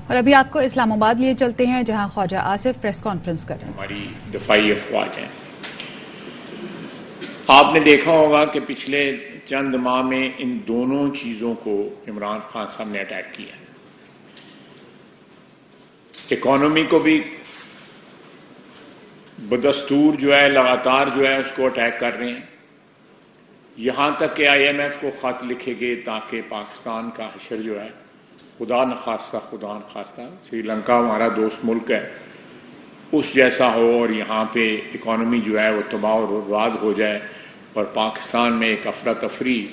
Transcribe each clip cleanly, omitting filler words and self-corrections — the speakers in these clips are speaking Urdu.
اور ابھی آپ کو اسلام آباد لیے چلتے ہیں جہاں خواجہ آصف پریس کانفرنس کر رہے ہیں. ہماری دفاعی افواج ہیں. آپ نے دیکھا ہوگا کہ پچھلے چند ماہ میں ان دونوں چیزوں کو عمران خان صاحب نے اٹیک کیا. اکانومی کو بھی بدستور جو ہے لگاتار جو ہے اس کو اٹیک کر رہے ہیں. یہاں تک کہ آئی ایم ایف کو خط لکھے گئے تاکہ پاکستان کا حشر جو ہے خدا نخواستہ سری لنکا ہمارا دوست ملک ہے اس جیسا ہو اور یہاں پہ اکانومی جو ہے وہ تباہ و برباد ہو جائے اور پاکستان میں ایک افراتفری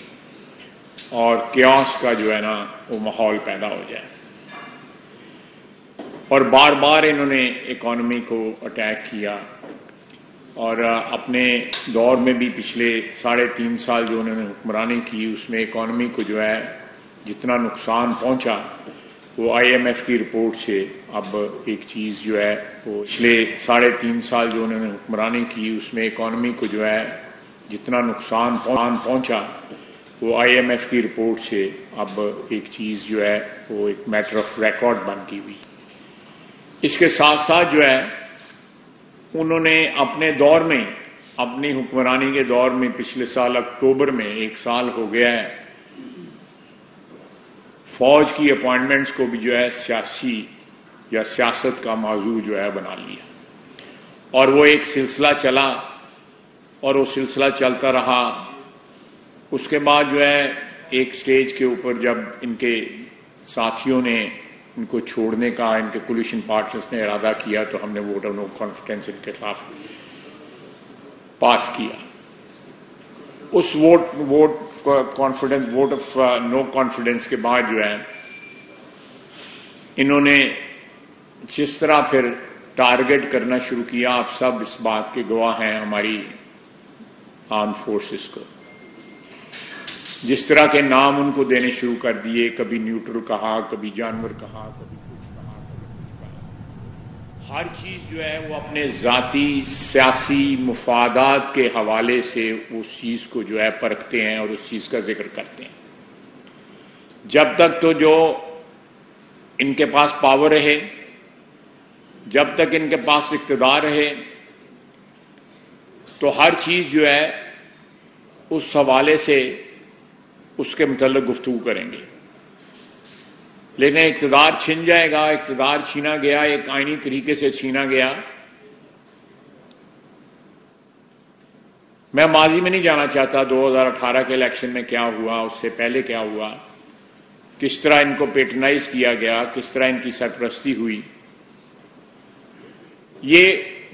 اور کیوس کا جو ہے نا وہ ماحول پیدا ہو جائے. اور بار بار انہوں نے اکانومی کو اٹیک کیا اور اپنے دور میں بھی پچھلے 3.5 سال جو انہوں نے حکمرانی کی اس میں اکانومی کو جو ہے جتنا نقصان پہنچا وہ آئی ایم ایف کی رپورٹ سے اب ایک چیز جو ہے وہ پچھلے 3.5 سال جو انہوں نے حکمرانی کی اس میں اکانومی کو جو ہے جتنا نقصان پہنچا وہ آئی ایم ایف کی رپورٹ سے اب ایک چیز جو ہے وہ ایک میٹر آف ریکارڈ بن کی ہوئی. اس کے ساتھ ساتھ جو ہے انہوں نے اپنے دور میں اپنی حکمرانی کے دور میں پچھلے سال اکتوبر میں 1 سال ہو گیا ہے فوج کی اپوائنٹمنٹس کو بھی جو ہے سیاسی یا سیاست کا موضوع جو ہے بنا لیا اور وہ ایک سلسلہ چلا اور وہ سلسلہ چلتا رہا. اس کے بعد جو ہے ایک سٹیج کے اوپر جب ان کے ساتھیوں نے ان کو چھوڑنے کا ان کے کولیشن پارٹنرز نے ارادہ کیا تو ہم نے ووٹ آف نو کانفیڈنس ان کے خلاف پاس کیا. اس ووٹ آف نو کانفیڈنس کے بعد جو ہے انہوں نے جس طرح پھر ٹارگٹ کرنا شروع کیا آپ سب اس بات کے گواہ ہیں ہماری آرم فورسز کو. جس طرح کے نام ان کو دینے شروع کر دیے کبھی نیوٹرل کہا کبھی جانور کہا کبھی کچھ کہا کبھی کچھ کہا. ہر چیز جو ہے وہ اپنے ذاتی سیاسی مفادات کے حوالے سے اس چیز کو جو ہے پرکھتے ہیں اور اس چیز کا ذکر کرتے ہیں. جب تک تو جو ان کے پاس پاور رہے جب تک ان کے پاس اقتدار رہے تو ہر چیز جو ہے اس حوالے سے اس کے متعلق گفتگو کریں گے. لیکن اقتدار چھن جائے گا اقتدار چھینا گیا ایک آئینی طریقے سے چھینا گیا. میں ماضی میں نہیں جانا چاہتا 2018 کے الیکشن میں کیا ہوا اس سے پہلے کیا ہوا کس طرح ان کو پیٹرنائز کیا گیا کس طرح ان کی سرپرستی ہوئی. یہ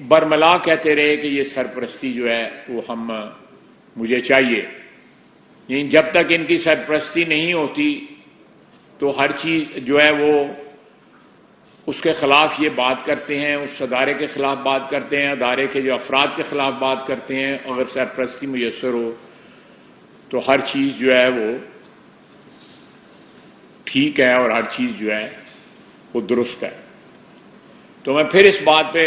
برملا کہتے رہے کہ یہ سرپرستی جو ہے وہ مجھے چاہیے. یعنی جب تک ان کی سرپرستی نہیں ہوتی تو ہر چیز جو ہے وہ اس کے خلاف یہ بات کرتے ہیں اس ادارے کے خلاف بات کرتے ہیں ادارے کے جو افراد کے خلاف بات کرتے ہیں. اگر سرپرستی میسر ہو تو ہر چیز جو ہے وہ ٹھیک ہے اور ہر چیز جو ہے وہ درست ہے. تو میں پھر اس بات پہ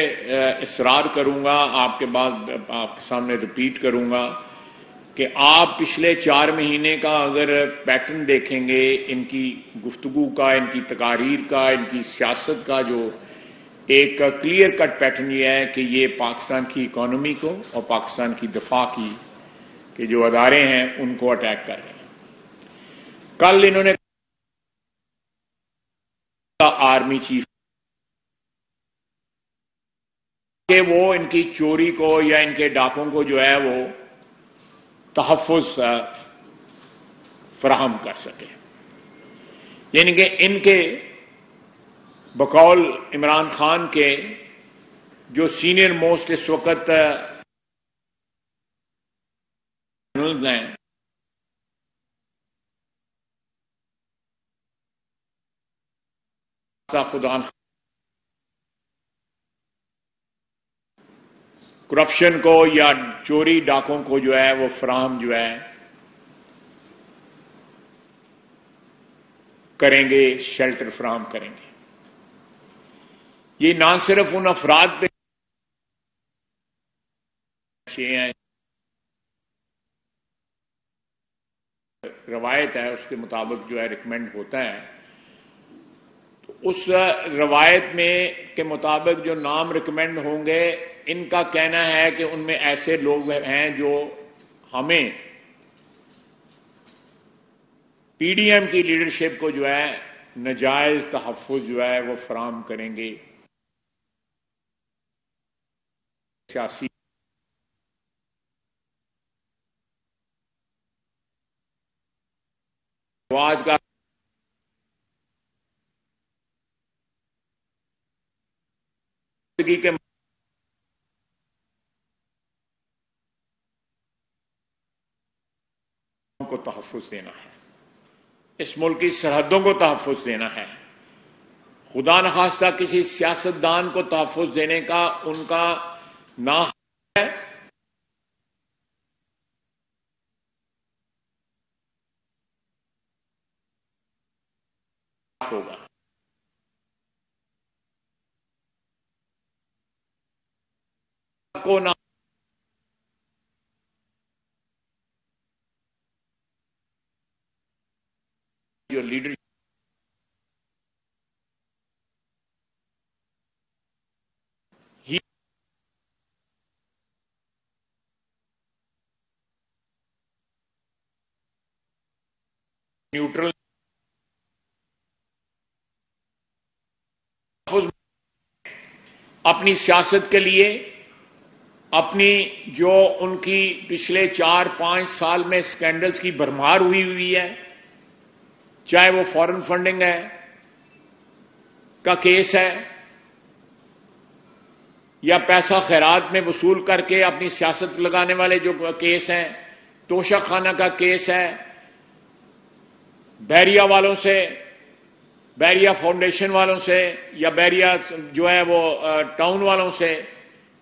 اصرار کروں گا آپ کے سامنے ریپیٹ کروں گا کہ آپ پچھلے 4 مہینے کا اگر پیٹرن دیکھیں گے ان کی گفتگو کا ان کی تقاریر کا ان کی سیاست کا جو ایک کلیئر کٹ پیٹرن یہ ہے کہ یہ پاکستان کی اکانومی کو اور پاکستان کی دفاع کی کہ جو ادارے ہیں ان کو اٹیک کر رہے ہیں. کل انہوں نے آرمی چیف کہ وہ ان کی چوری کو یا ان کے ڈاکوں کو جو ہے وہ تحفظ فراہم کر سکے. یعنی کہ ان کے بقول عمران خان کے جو سینئر موسٹ اس وقت ہیں خدا کرپشن کو یا چوری ڈاکوں کو جو ہے وہ فراہم جو ہے کریں گے شیلٹر فراہم کریں گے. یہ نہ صرف ان افراد پہ روایت ہے اس کے مطابق جو ہے ریکمینڈ ہوتا ہے تو اس روایت میں کے مطابق جو نام ریکمینڈ ہوں گے، ان کا کہنا ہے کہ ان میں ایسے لوگ ہیں جو ہمیں پی ڈی ایم کی لیڈرشپ کو جو ہے ناجائز تحفظ جو ہے وہ فراہم کریں گے. سیاسی آواز کا کے کو تحفظ دینا ہے، اس ملک کی سرحدوں کو تحفظ دینا ہے. خدا نخواستہ کسی سیاستدان کو تحفظ دینے کا ان کا نہ ہے ہوگا. کو نہ جو لیڈر نیوٹرل اپنی سیاست کے لیے، اپنی جو ان کی پچھلے 4-5 سال میں سکینڈلز کی بھرمار ہوئی ہے، چاہے وہ فورن فنڈنگ ہے کا کیس ہے یا پیسہ خیرات میں وصول کر کے اپنی سیاست لگانے والے جو کیس ہیں، توشہ خانہ کا کیس ہے، بحریہ والوں سے، بحریہ فاؤنڈیشن والوں سے یا بحریہ جو ہے وہ ٹاؤن والوں سے،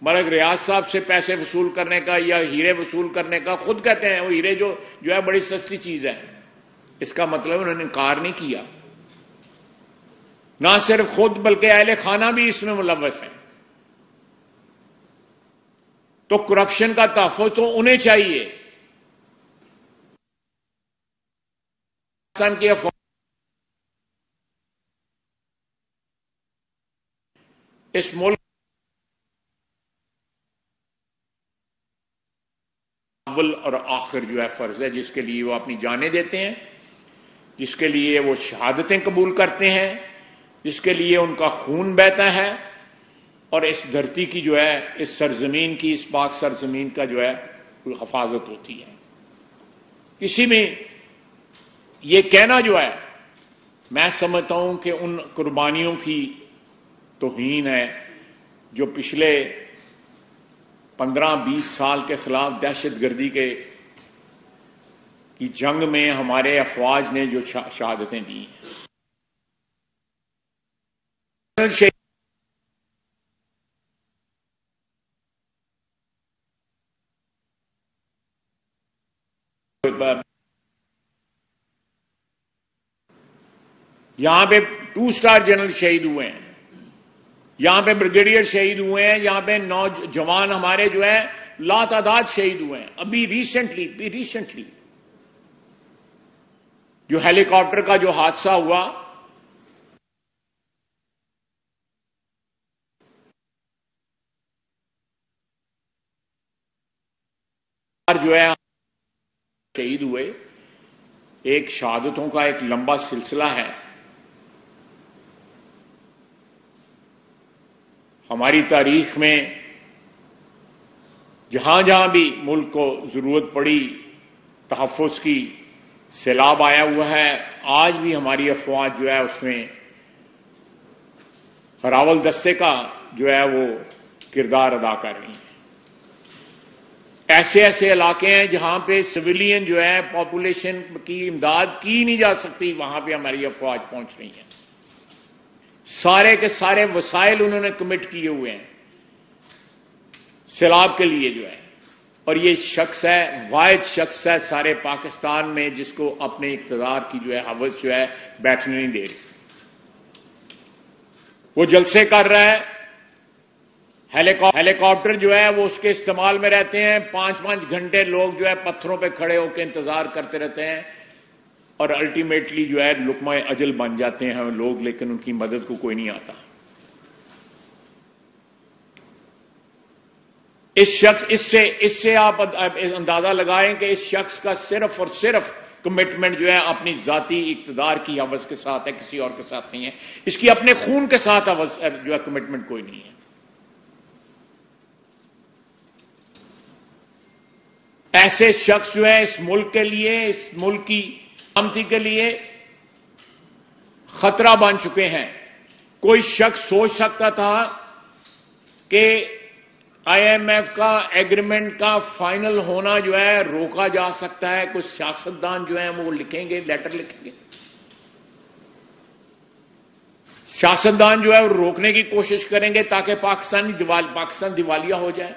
ملک ریاض صاحب سے پیسے وصول کرنے کا یا ہیرے وصول کرنے کا. خود کہتے ہیں وہ ہیرے جو ہے بڑی سستی چیز ہے. اس کا مطلب انہوں نے انکار نہیں کیا. نہ صرف خود بلکہ اہل خانہ بھی اس میں ملوث ہیں. تو کرپشن کا تحفظ تو انہیں چاہیے. پاکستان کی اس ملک اول اور آخر جو ہے فرض ہے، جس کے لیے وہ اپنی جانیں دیتے ہیں، جس کے لیے وہ شہادتیں قبول کرتے ہیں، جس کے لیے ان کا خون بہتا ہے، اور اس دھرتی کی جو ہے، اس سرزمین کی، اس پاک سرزمین کا جو ہے حفاظت ہوتی ہے. کسی میں یہ کہنا جو ہے، میں سمجھتا ہوں کہ ان قربانیوں کی توہین ہے جو پچھلے 15-20 سال کے خلاف دہشت گردی کی جنگ میں ہمارے افواج نے جو شہادتیں دی ہیں. یہاں پہ 2 اسٹار جنرل شہید ہوئے ہیں، یہاں پہ بریگیڈیئر شہید ہوئے ہیں، یہاں پہ نوجوان ہمارے جو ہے لا تعداد شہید ہوئے ہیں. ابھی ریسنٹلی جو ہیلی کاپٹر کا جو حادثہ ہوا، جو ہے شہید ہوئے. ایک شہادتوں کا ایک لمبا سلسلہ ہے. ہماری تاریخ میں جہاں جہاں بھی ملک کو ضرورت پڑی تحفظ کی، سیلاب آیا ہوا ہے. آج بھی ہماری افواج جو ہے اس میں فراول دستے کا جو ہے وہ کردار ادا کر رہی ہیں. ایسے علاقے ہیں جہاں پہ سویلین جو ہے پاپولیشن کی امداد کی نہیں جا سکتی، وہاں پہ ہماری افواج پہنچ رہی ہیں. سارے کے سارے وسائل انہوں نے کمٹ کیے ہوئے ہیں سیلاب کے لیے جو ہے. اور یہ شخص ہے، واحد شخص ہے سارے پاکستان میں جس کو اپنے اقتدار کی جو ہے ہوس جو ہے بیٹھنے نہیں دے رہی. وہ جلسے کر رہا ہے، ہیلی کاپٹر جو ہے وہ اس کے استعمال میں رہتے ہیں. 5-5 گھنٹے لوگ جو ہے پتھروں پہ کھڑے ہو کے انتظار کرتے رہتے ہیں اور الٹیمیٹلی جو ہے لقمہ اجل بن جاتے ہیں لوگ، لیکن ان کی مدد کو کوئی نہیں آتا. اس سے آپ اندازہ لگائیں کہ اس شخص کا صرف اور صرف کمٹمنٹ جو ہے اپنی ذاتی اقتدار کی حوث کے ساتھ ہے، کسی اور کے ساتھ نہیں ہے. اس کی اپنے خون کے ساتھ جو ہے کمٹمنٹ کوئی نہیں ہے. ایسے شخص جو ہے اس ملک کے لیے، اس ملک کی سلامتی کے لیے خطرہ بن چکے ہیں. کوئی شخص سوچ سکتا تھا کہ آئی ایم ایف کا ایگریمنٹ کا فائنل ہونا جو ہے روکا جا سکتا ہے؟ کچھ سیاستدان جو ہیں وہ لکھیں گے، لیٹر لکھیں گے، سیاستدان جو ہے وہ روکنے کی کوشش کریں گے تاکہ پاکستان دیوالیہ ہو جائے.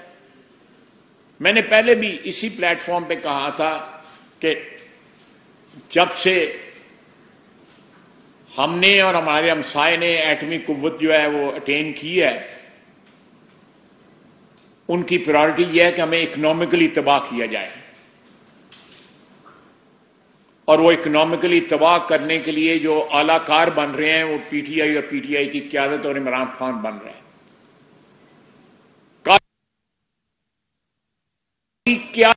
میں نے پہلے بھی اسی پلیٹ فارم پہ کہا تھا کہ جب سے ہم نے اور ہمارے ہمسائے نے ایٹمی قوت جو ہے وہ اٹین کی ہے، ان کی پرائرٹی یہ ہے کہ ہمیں اکنامکلی تباہ کیا جائے، اور وہ اکنامکلی تباہ کرنے کے لیے جو اعلی کار بن رہے ہیں وہ پی ٹی آئی اور پی ٹی آئی کی قیادت اور عمران خان بن رہے ہیں. کیا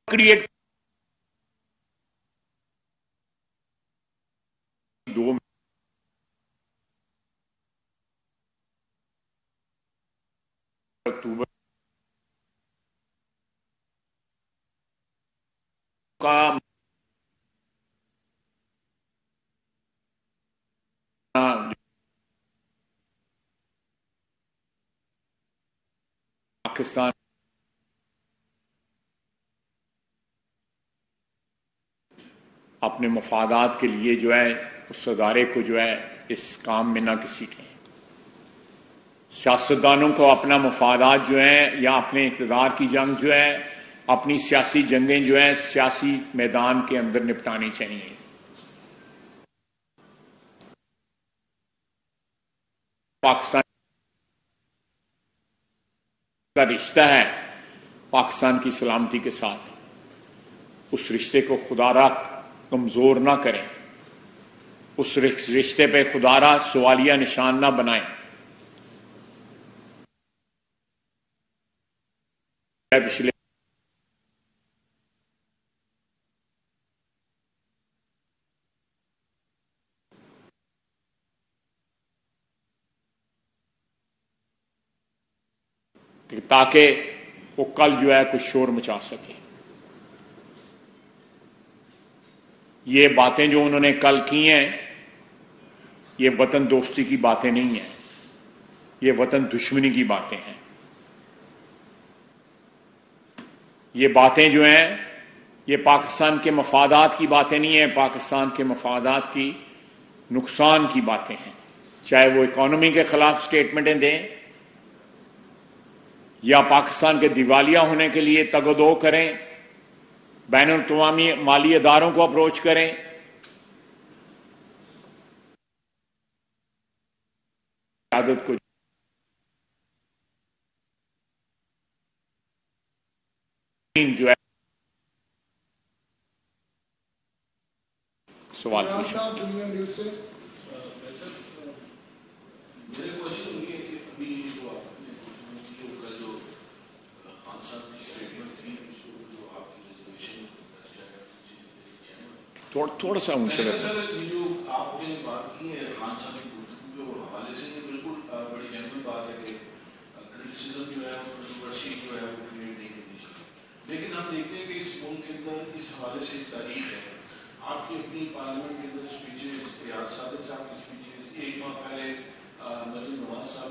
کریٹ دو اکتوبر کا پاکستان اپنے مفادات کے لیے جو ہے اس ادارے کو جو ہے اس کام میں نہ گھسیٹیں. سیاستدانوں کو اپنا مفادات جو ہیں یا اپنے اقتدار کی جنگ جو ہے، اپنی سیاسی جنگیں جو ہیں سیاسی میدان کے اندر نپٹانی چاہیے. پاکستان کا رشتہ ہے پاکستان کی سلامتی کے ساتھ، اس رشتے کو خدا را کمزور نہ کریں، اس رشتے پہ خدا را سوالیہ نشان نہ بنائیں. پچھلے تاکہ وہ کل جو ہے کچھ شور مچا سکے. یہ باتیں جو انہوں نے کل کی ہیں یہ وطن دوستی کی باتیں نہیں ہیں، یہ وطن دشمنی کی باتیں ہیں. یہ باتیں جو ہیں یہ پاکستان کے مفادات کی باتیں نہیں ہیں، پاکستان کے مفادات کی نقصان کی باتیں ہیں. چاہے وہ اکانومی کے خلاف سٹیٹمنٹیں دیں یا پاکستان کے دیوالیہ ہونے کے لیے تگ و دو کریں، بین الاقوامی مالی اداروں کو اپروچ کریں. قیادت کو جو ہے سوال پوچھیں. میرے کوشچن یہ ہے کہ ابھی جو آپ نے کل جو خان صاحب کی اسٹیٹمنٹ تھی اس کو جو آپ کی ریزرویشن تھوڑا سا اونچا سر یہ جو آپ نے بات کی ہے خان صاحب کی گفتگو کے حوالے سے یہ بالکل بڑی جنرل بات ہے کہ کرٹیسزم جو ہے کنٹروورسی جو ہے وہ کریٹ نہیں کرنی چاہیے، لیکن ہم دیکھتے ہیں کہ اس ملک کے اندر اس حوالے سے ایک تاریخ ہے. آپ کی اپنی پارلیمنٹ کے اندر اسپیچز، ریاض صادق صاحب کی اسپیچز، ایک ماہ پہلے مریم نواز صاحب